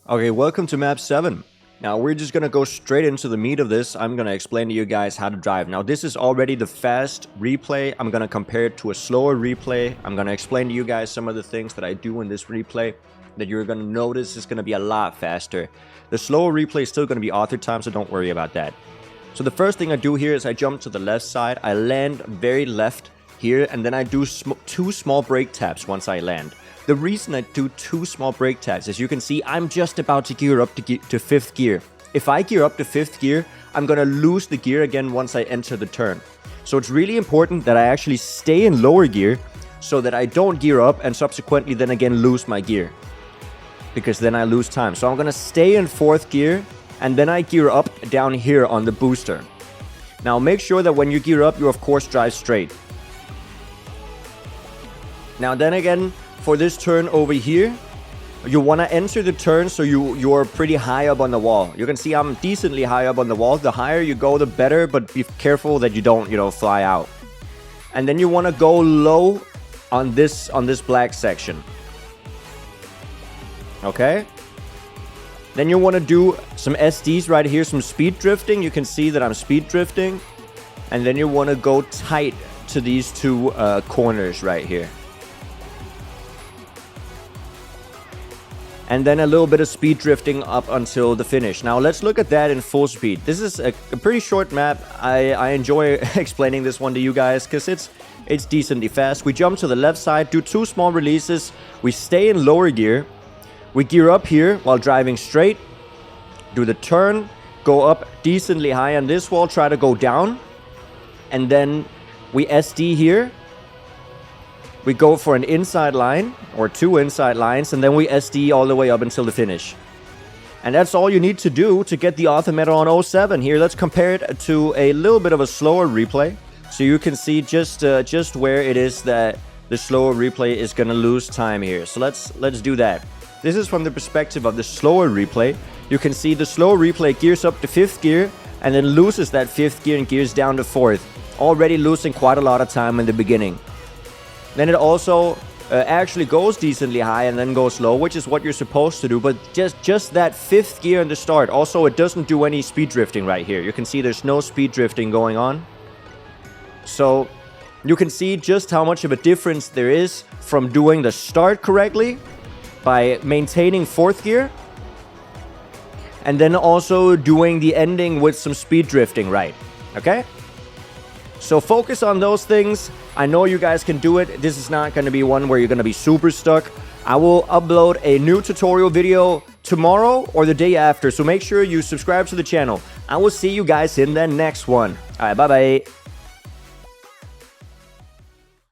Okay, welcome to map 7. Now we're just gonna go straight into the meat of this. I'm gonna explain to you guys how to drive. Now this is already the fast replay. I'm gonna compare it to a slower replay. I'm gonna explain to you guys some of the things that I do in this replay that you're gonna notice is gonna be a lot faster. The slower replay is still gonna be author time, so don't worry about that. So the first thing I do here is I jump to the left side. I land very left here, and then I do two small brake taps once I land. The reason I do two small brake taps, as you can see, I'm just about to gear up to 5th gear. If I gear up to 5th gear, I'm gonna lose the gear again once I enter the turn. So it's really important that I actually stay in lower gear so that I don't gear up and subsequently then again lose my gear, because then I lose time. So I'm gonna stay in 4th gear and then I gear up down here on the booster. Now make sure that when you gear up, you of course drive straight. Now then again, for this turn over here, you want to enter the turn so you're pretty high up on the wall. You can see I'm decently high up on the wall. The higher you go, the better, but be careful that you don't, fly out. And then you want to go low on this black section. Okay? Then you want to do some SDs right here, some speed drifting. You can see that I'm speed drifting. And then you want to go tight to these two corners right here. And then a little bit of speed drifting up until the finish. Now let's look at that in full speed. This is a pretty short map. I enjoy explaining this one to you guys because it's decently fast. We jump to the left side, do two small releases. We stay in lower gear. We gear up here while driving straight. Do the turn, go up decently high on this wall, try to go down. And then we SD here. We go for an inside line, or two inside lines, and then we SD all the way up until the finish. And that's all you need to do to get the author medal on 07. Here, let's compare it to a little bit of a slower replay, so you can see just where it is that the slower replay is going to lose time here. So let's do that. This is from the perspective of the slower replay. You can see the slower replay gears up to 5th gear, and then loses that 5th gear and gears down to 4th, already losing quite a lot of time in the beginning. Then it also actually goes decently high and then goes low, which is what you're supposed to do. But just that 5th gear in the start. Also, it doesn't do any speed drifting right here. You can see there's no speed drifting going on. So you can see just how much of a difference there is from doing the start correctly by maintaining 4th gear. And then also doing the ending with some speed drifting right. Okay? So focus on those things. I know you guys can do it. This is not going to be one where you're going to be super stuck. I will upload a new tutorial video tomorrow or the day after. So make sure you subscribe to the channel. I will see you guys in the next one. All right, bye-bye.